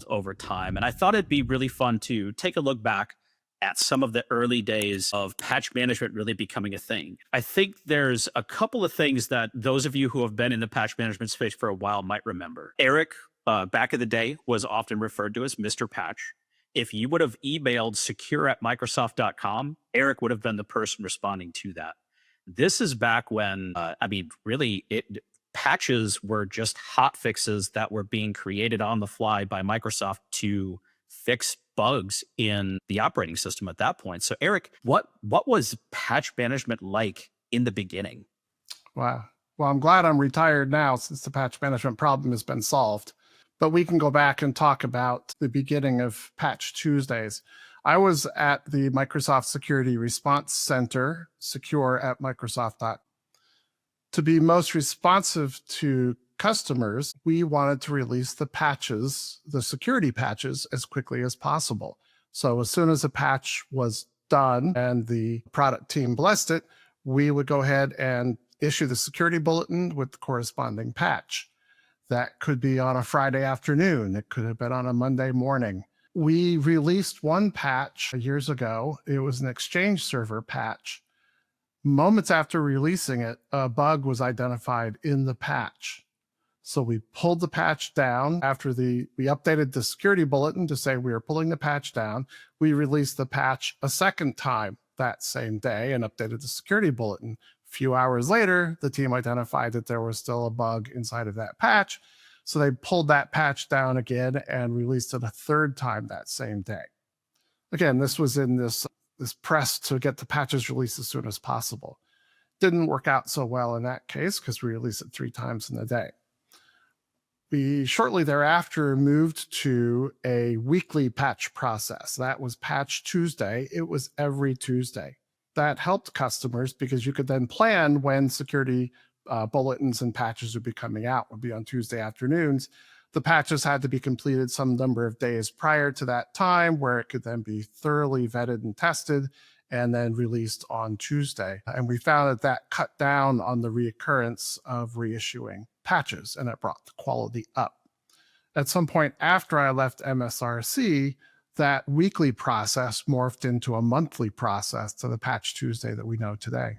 over time. And I thought it'd be really fun to take a look back at some of the early days of patch management really becoming a thing. I think there's a couple of things that those of you who have been in the patch management space for a while might remember. Eric, back in the day, was often referred to as Mr. Patch. If you would have emailed secure@microsoft.com, Eric would have been the person responding to that. This is back when, really, patches were just hot fixes that were being created on the fly by Microsoft to fix bugs in the operating system at that point. So, Eric, what was patch management like in the beginning? Wow. Well, I'm glad I'm retired now since the patch management problem has been solved. But we can go back and talk about the beginning of Patch Tuesdays. I was at the Microsoft Security Response Center, secure@microsoft.com. To be most responsive to customers, we wanted to release the patches, the security patches, as quickly as possible. So as soon as a patch was done and the product team blessed it, we would go ahead and issue the security bulletin with the corresponding patch. That could be on a Friday afternoon. It could have been on a Monday morning. We released one patch years ago. It was an Exchange server patch. Moments after releasing it, a bug was identified in the patch. So we pulled the patch down after we updated the security bulletin to say we were pulling the patch down. We released the patch a second time that same day and updated the security bulletin. A few hours later, the team identified that there was still a bug inside of that patch. So they pulled that patch down again and released it a third time that same day. Again, this was in this press to get the patches released as soon as possible. Didn't work out so well in that case because we released it 3 times in a day. We shortly thereafter moved to a weekly patch process. That was Patch Tuesday. It was every Tuesday. That helped customers because you could then plan when security bulletins and patches would be coming out. Would be on Tuesday afternoons. The patches had to be completed some number of days prior to that time, where it could then be thoroughly vetted and tested and then released on Tuesday. And we found that that cut down on the reoccurrence of reissuing patches, and it brought the quality up. At some point after I left MSRC, that weekly process morphed into a monthly process to the Patch Tuesday that we know today.